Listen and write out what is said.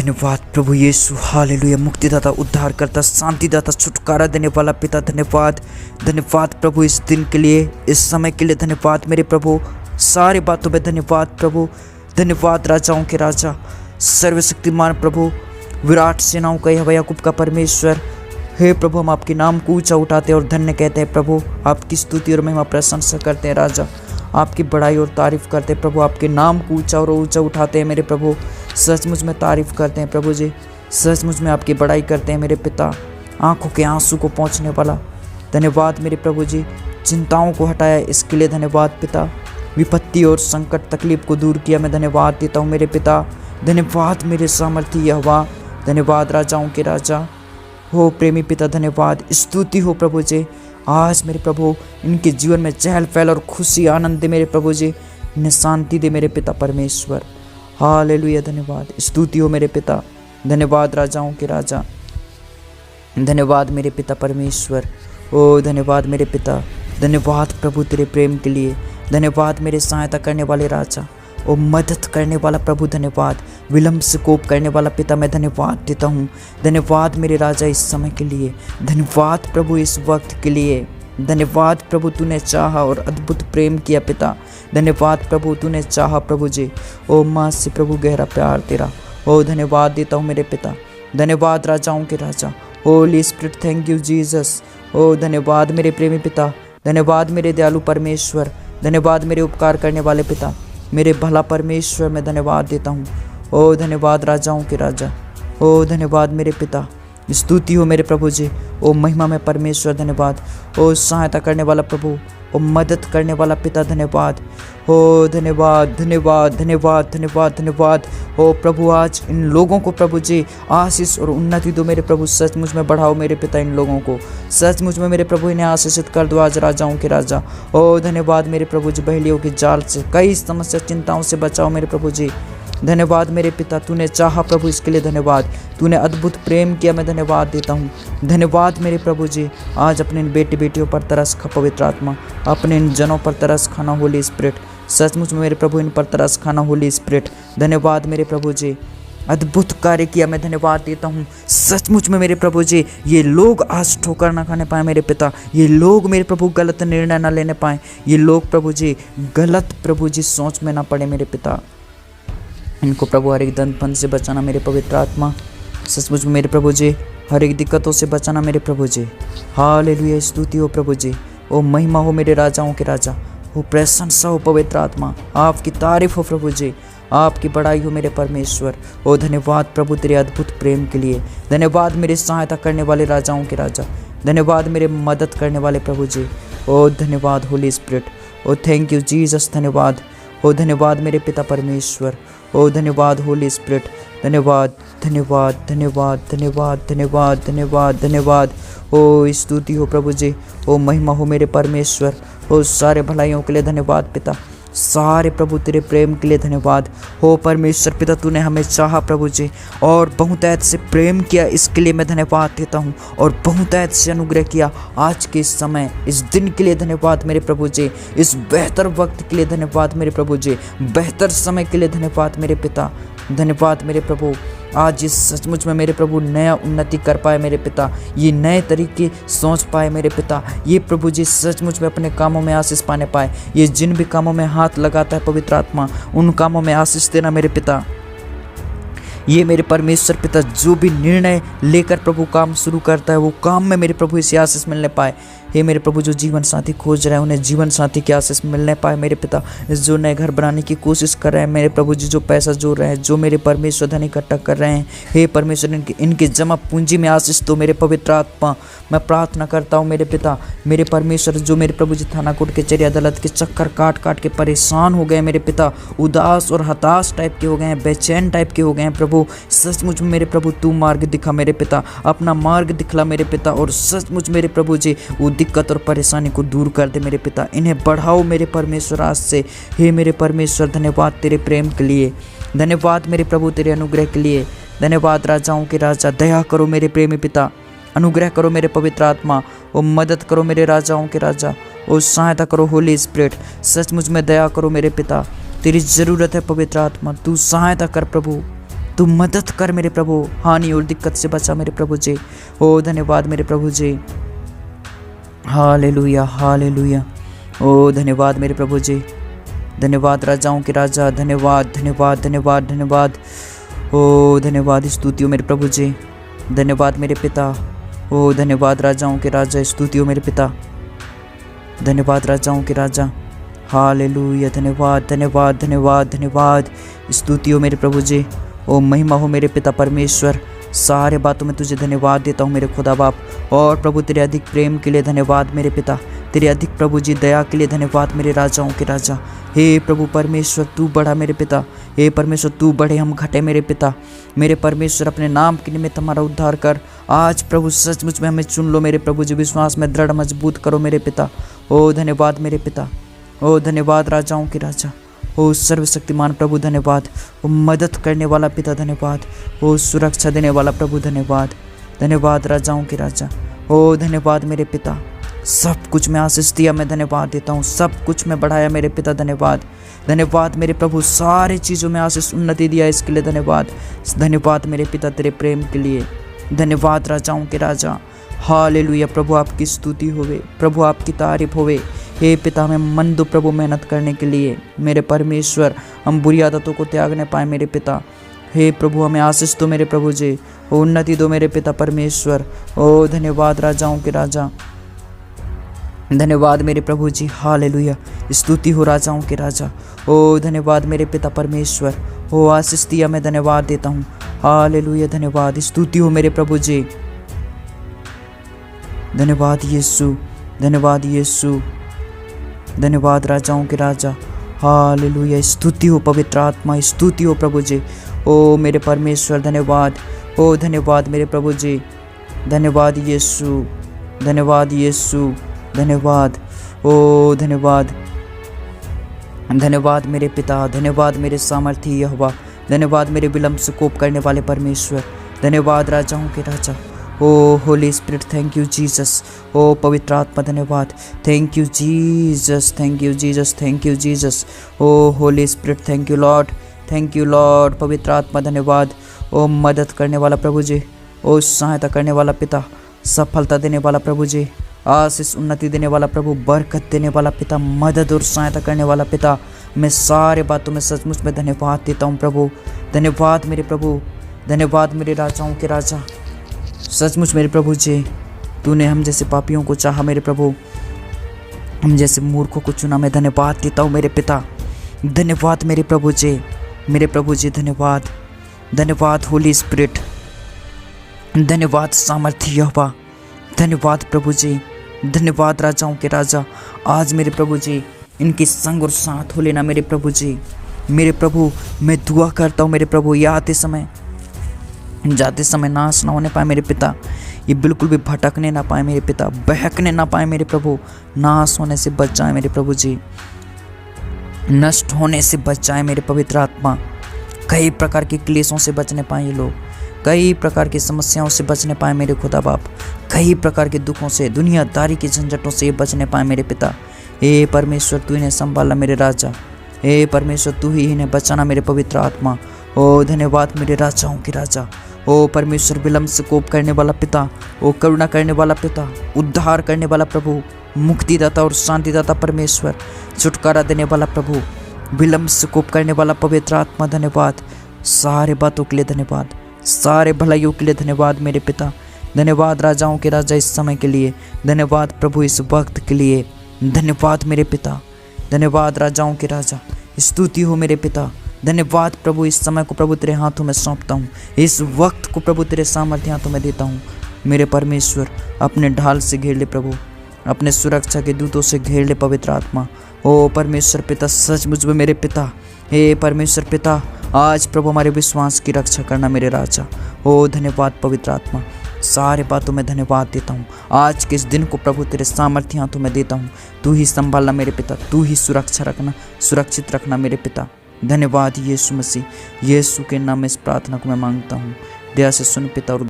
धन्यवाद प्रभु यीशु, हालेलुया। मुक्तिदाता, उद्धारकर्ता, शांतिदाता, छुटकारा देने वाला पिता, धन्यवाद। धन्यवाद प्रभु इस दिन के लिए, इस समय के लिए धन्यवाद मेरे प्रभु। सारी बातों में धन्यवाद प्रभु। धन्यवाद राजाओं के राजा, सर्वशक्तिमान प्रभु, विराट सेनाओं का यहोवा, याकूब का परमेश्वर। हे प्रभु, हम आपके नाम को ऊंचा उठाते हैं और धन्य कहते हैं प्रभु। आपकी स्तुति और महिमा प्रशंसा करते हैं राजा, आपकी बड़ाई और तारीफ करते हैं प्रभु। आपके नाम को ऊंचा और ऊंचा उठाते हैं मेरे प्रभु। सचमुच में तारीफ करते हैं प्रभु जी, सचमुच में आपकी बड़ाई करते हैं मेरे पिता। आंखों के आंसू को पहुंचने वाला, धन्यवाद मेरे प्रभु जी। चिंताओं को हटाया इसके लिए धन्यवाद पिता। विपत्ति और संकट तकलीफ को दूर किया, मैं धन्यवाद देता हूँ मेरे पिता। धन्यवाद मेरे सामर्थ्य यहोवा, धन्यवाद राजाओं के राजा हो प्रेमी पिता, धन्यवाद। स्तुति हो प्रभु जी। आज मेरे प्रभु इनके जीवन में चहल पहल और खुशी आनंद दे मेरे प्रभु जी, इन्हें शांति दे मेरे पिता परमेश्वर। हालेलुया, धन्यवाद। स्तुति हो मेरे पिता, धन्यवाद राजाओं के राजा, धन्यवाद मेरे पिता परमेश्वर। ओ धन्यवाद मेरे पिता, धन्यवाद प्रभु तेरे प्रेम के लिए। धन्यवाद मेरे सहायता करने वाले राजा, ओ मदद करने वाला प्रभु, धन्यवाद। विलम्ब से कोप करने वाला पिता, मैं धन्यवाद देता हूँ। धन्यवाद मेरे राजा इस समय के लिए, धन्यवाद प्रभु इस वक्त के लिए। धन्यवाद प्रभु, तूने चाहा और अद्भुत प्रेम किया पिता। धन्यवाद प्रभु, तूने चाहा प्रभु जी। ओ माँ से प्रभु गहरा प्यार तेरा, ओ धन्यवाद देता हूँ मेरे पिता। धन्यवाद राजाओं के राजा, holy spirit, thank you Jesus. ओ धन्यवाद मेरे प्रेमी पिता, धन्यवाद मेरे दयालु परमेश्वर, धन्यवाद मेरे उपकार करने वाले पिता, मेरे भला परमेश्वर, मैं धन्यवाद देता हूँ। ओ धन्यवाद राजाओं के राजा, ओ धन्यवाद मेरे पिता। स्तुति हो मेरे प्रभु जी। ओ महिमा में परमेश्वर, धन्यवाद। ओ सहायता करने वाला प्रभु, ओ मदद करने वाला पिता, धन्यवाद। ओ धन्यवाद धन्यवाद धन्यवाद धन्यवाद धन्यवाद। ओ प्रभु, आज इन लोगों को प्रभु जी आशीष और उन्नति दो मेरे प्रभु। सचमुच में बढ़ाओ मेरे पिता इन लोगों को, सचमुच में मेरे प्रभु इन्हें आशीषित कर दो आज राजाओं के राजा। ओ धन्यवाद मेरे प्रभु जी, बहेलियों के जाल से, कई समस्या चिंताओं से बचाओ मेरे प्रभु जी। धन्यवाद मेरे पिता, तूने चाहा प्रभु इसके लिए धन्यवाद। तूने अद्भुत प्रेम किया, मैं धन्यवाद देता हूँ। धन्यवाद मेरे प्रभु जी। आज अपने इन बेटी बेटियों पर तरस खा पवित्र आत्मा, अपने इन जनों पर तरस खाना होली स्पिरिट। सचमुच में मेरे प्रभु इन पर तरस खाना होली स्पिरिट। धन्यवाद मेरे प्रभु जी, अद्भुत कार्य किया, मैं धन्यवाद देता हूँ। सचमुच में मेरे प्रभु जी, ये लोग आज ठोकर ना खाने पाए मेरे पिता। ये लोग मेरे प्रभु गलत निर्णय ना लेने पाए। ये लोग प्रभु जी गलत प्रभु जी सोच में ना पड़े मेरे पिता। इनको प्रभु हर एक दंड से बचाना मेरे पवित्र आत्मा। सचमुच में मेरे प्रभु जी हर एक दिक्कतों से बचाना मेरे प्रभु जी। हालेलुया, स्तुति हो प्रभु जी। ओ महिमा हो मेरे राजाओं के राजा, ओ प्रशंसा हो पवित्र आत्मा। आपकी तारीफ हो प्रभु जी, आपकी बड़ाई हो मेरे परमेश्वर। ओ धन्यवाद प्रभु तेरे अद्भुत प्रेम के लिए। धन्यवाद मेरे सहायता करने वाले राजाओं के राजा, धन्यवाद मेरे मदद करने वाले प्रभु जी। ओ धन्यवाद होली स्पिरिट, ओ थैंक यू जीसस, धन्यवाद। ओ धन्यवाद मेरे पिता परमेश्वर, ओ धन्यवाद होली स्पिरिट, धन्यवाद धन्यवाद धन्यवाद धन्यवाद धन्यवाद धन्यवाद धन्यवाद। ओ स्तुति हो प्रभु जी, ओ महिमा हो मेरे परमेश्वर। ओ सारे भलाइयों के लिए धन्यवाद पिता, सारे प्रभु तेरे प्रेम के लिए धन्यवाद। हो परमेश्वर पिता, तूने हमें चाहा प्रभु जी और बहुतायत से प्रेम किया, इसके लिए मैं धन्यवाद देता हूँ। और बहुतायत से अनुग्रह किया आज के इस समय, इस दिन के लिए धन्यवाद मेरे प्रभु जी। इस बेहतर वक्त के लिए धन्यवाद मेरे प्रभु जी, बेहतर समय के लिए धन्यवाद मेरे पिता। धन्यवाद मेरे प्रभु, आज इस सचमुच में मेरे प्रभु नया उन्नति कर पाए मेरे पिता। ये नए तरीके सोच पाए मेरे पिता। ये प्रभु जी सचमुच में अपने कामों में आशीष पाने पाए। ये जिन भी कामों में हाथ लगाता है पवित्र आत्मा, उन कामों में आशीष देना मेरे पिता। ये मेरे परमेश्वर पिता जो भी निर्णय लेकर प्रभु काम शुरू करता है, वो काम में मेरे प्रभु इसे आशीष मिलने पाए। हे मेरे प्रभु, जो जीवन साथी खोज रहे हैं उन्हें जीवन साथी की आशीष मिलने पाए मेरे पिता। जो नए घर बनाने की कोशिश कर रहे हैं मेरे प्रभु जी, जो पैसा जोड़ रहे हैं, जो मेरे परमेश्वर धन इकट्ठा कर रहे हैं, हे परमेश्वर इनके जमा पूंजी में आशीष दो मेरे पवित्र आत्मा। मैं प्रार्थना करता हूँ मेरे पिता, मेरे परमेश्वर, जो मेरे प्रभु जी थाना कोर्ट कचहरी अदालत के चक्कर काट काट के परेशान हो गए मेरे पिता, उदास और हताश टाइप के हो गए हैं, बेचैन टाइप के हो गए हैं प्रभु। सचमुच में मेरे प्रभु तू मार्ग दिखा मेरे पिता, अपना मार्ग दिखला मेरे पिता। और सचमुच मेरे प्रभु जी वो दिक्कत और परेशानी को दूर कर दे मेरे पिता। इन्हें बढ़ाओ मेरे परमेश्वर आज से। हे मेरे परमेश्वर, धन्यवाद तेरे प्रेम के लिए, धन्यवाद मेरे प्रभु तेरे अनुग्रह के लिए। धन्यवाद राजाओं के राजा, दया करो मेरे प्रेमी पिता, अनुग्रह करो मेरे पवित्र आत्मा। ओ मदद करो मेरे राजाओं के राजा, ओ सहायता करो होली स्पिरिट। सचमुच में दया करो मेरे पिता, तेरी ज़रूरत है पवित्र आत्मा, तू सहायता कर प्रभु। तू मदद कर मेरे प्रभु, हानि और दिक्कत से बचा मेरे प्रभु जी। ओ धन्यवाद मेरे प्रभु जी, हालेलुया हालेलुया। ओ धन्यवाद मेरे प्रभु जी, धन्यवाद राजाओं के राजा, धन्यवाद धन्यवाद धन्यवाद धन्यवाद। ओ धन्यवाद, स्तुति हो मेरे प्रभु जी, धन्यवाद मेरे पिता। ओ धन्यवाद राजाओं के राजा, स्तुति हो मेरे पिता, धन्यवाद राजाओं के राजा, हालेलुया। धन्यवाद धन्यवाद धन्यवाद धन्यवाद, स्तुति हो मेरे प्रभु जी। ओ महिमा हो मेरे पिता परमेश्वर, सारे बातों में तुझे धन्यवाद देता हूँ मेरे खुदा बाप। और प्रभु तेरे अधिक प्रेम के लिए धन्यवाद मेरे पिता, तेरे अधिक प्रभु जी दया के लिए धन्यवाद मेरे राजाओं के राजा। हे प्रभु परमेश्वर तू बढ़ा मेरे पिता, हे परमेश्वर तू बढ़े हम घटे मेरे पिता। मेरे परमेश्वर अपने नाम के निमित्त हमारा उद्धार कर। आज प्रभु सचमुच में हमें चुन लो मेरे प्रभु जी, विश्वास में दृढ़ मजबूत करो मेरे पिता। ओ धन्यवाद मेरे पिता, ओ धन्यवाद राजाओं के राजा, ओ सर्वशक्तिमान प्रभु धन्यवाद, ओ मदद करने वाला पिता धन्यवाद, ओ सुरक्षा देने वाला प्रभु धन्यवाद, धन्यवाद राजाओं के राजा। ओ धन्यवाद मेरे पिता, सब कुछ में आशीष दिया मैं धन्यवाद देता हूँ, सब कुछ में बढ़ाया मेरे पिता धन्यवाद। धन्यवाद मेरे प्रभु, सारी चीज़ों में आशीष उन्नति दिया इसके लिए धन्यवाद। धन्यवाद मेरे पिता तेरे प्रेम के लिए, धन्यवाद राजाओं के राजा, हालेलुया। प्रभु आपकी स्तुति होवे, प्रभु आपकी तारीफ होवे। हे पिता हमें मन दो प्रभु मेहनत करने के लिए मेरे परमेश्वर, हम बुरी आदतों को त्यागने पाए मेरे पिता। हे प्रभु हमें आशीष दो मेरे प्रभु जी, उन्नति दो मेरे पिता परमेश्वर। ओ धन्यवाद राजाओं के राजा, धन्यवाद मेरे प्रभु जी, हालेलुया। स्तुति हो राजाओं के राजा। ओ धन्यवाद मेरे पिता परमेश्वर, ओ आशीष दिया मैं धन्यवाद देता हूँ, हालेलुया। धन्यवाद, स्तुति हो मेरे प्रभु जी, धन्यवाद यीशु, धन्यवाद यीशु, धन्यवाद राजाओं के राजा, हालेलुया। स्तुति हो पवित्र आत्मा, स्तुति हो प्रभु जी। ओ मेरे परमेश्वर धन्यवाद, ओ धन्यवाद मेरे प्रभु जी, धन्यवाद यीशु, धन्यवाद यीशु, धन्यवाद। ओ धन्यवाद, धन्यवाद मेरे पिता, धन्यवाद मेरे सामर्थ्य यहोवा, धन्यवाद मेरे विलम्ब से कोप करने वाले परमेश्वर, धन्यवाद राजाओं के राजा। ओ holy spirit, thank you Jesus. ओ पवित्र आत्मा धन्यवाद, thank you Jesus, thank you Jesus, thank you Jesus. ओ holy spirit, thank you lord, thank you lord. पवित्र आत्मा धन्यवाद। ओ मदद करने वाला प्रभु जी, ओ सहायता करने वाला पिता, सफलता देने वाला प्रभु जी, आशीष उन्नति देने वाला प्रभु, बरकत देने वाला पिता, मदद और सहायता करने वाला पिता, मैं सारे बातों में सचमुच में धन्यवाद देता हूँ प्रभु। धन्यवाद मेरे प्रभु, धन्यवाद मेरे राजाओं के राजा। सचमुच मेरे प्रभु जी, तूने हम जैसे पापियों को चाहा मेरे प्रभु, हम जैसे मूर्खों को चुना। मैं धन्यवाद देता हूँ मेरे पिता, धन्यवाद मेरे प्रभु जी, मेरे प्रभु जी धन्यवाद। धन्यवाद होली स्पिरिट, धन्यवाद सामर्थ्य यहोवा, धन्यवाद प्रभु जी, धन्यवाद राजाओं के राजा। आज मेरे प्रभु जी इनके संग और साथ हो लेना मेरे प्रभु जी। मेरे प्रभु मैं दुआ करता हूँ मेरे प्रभु, ये आते समय जाते समय नाश ना होने पाए मेरे पिता, ये बिल्कुल भी भटकने ना पाए मेरे पिता, बहकने ना पाए मेरे प्रभु, नाश होने से बच जाए मेरे प्रभु जी, नष्ट होने से बच जाए मेरे पवित्र आत्मा। कई प्रकार के क्लेशों से बचने पाए ये लोग, कई प्रकार की समस्याओं से बचने पाए मेरे खुदा बाप, कई प्रकार के दुखों से, दुनियादारी के झंझटों से ये बचने पाए मेरे पिता। हे परमेश्वर तू इन्हें संभालना मेरे राजा, हे परमेश्वर तू ही इन्हें बचाना मेरे पवित्र आत्मा। ओ धन्यवाद मेरे राजाओं के राजा। ओ परमेश्वर विलम्ब से कोप करने वाला पिता, ओ करुणा करने वाला पिता, उद्धार करने वाला प्रभु, मुक्तिदाता और शांतिदाता परमेश्वर, छुटकारा देने वाला प्रभु, विलम्ब से कोप करने वाला पवित्र आत्मा धन्यवाद। सारे बातों के लिए धन्यवाद, सारे भलाइयों के लिए धन्यवाद मेरे पिता। धन्यवाद राजाओं के राजा इस समय के लिए, धन्यवाद प्रभु इस वक्त के लिए, धन्यवाद मेरे पिता, धन्यवाद राजाओं के राजा। स्तुति हो मेरे पिता, धन्यवाद प्रभु। इस समय को प्रभु तेरे हाथों में सौंपता हूँ, इस वक्त को प्रभु तेरे सामर्थ्य हाथों में देता हूँ मेरे परमेश्वर। अपने ढाल से घेर ले प्रभु, अपने सुरक्षा के दूतों से घेर ले पवित्र आत्मा। ओ परमेश्वर पिता, सचमुच में मेरे पिता, हे परमेश्वर पिता, आज प्रभु हमारे विश्वास की रक्षा करना मेरे राजा। ओ धन्यवाद पवित्र आत्मा, सारे बातों में धन्यवाद देता हूँ। आज के इस दिन को प्रभु तेरे सामर्थ्य हाथों में देता हूँ, तू ही संभालना मेरे पिता, तू ही सुरक्षा रखना, सुरक्षित रखना मेरे पिता। धन्यवाद यीशु मसीह, यीशु के नाम में इस प्रार्थना को मैं मांगता हूँ, दया से सुन पिता। और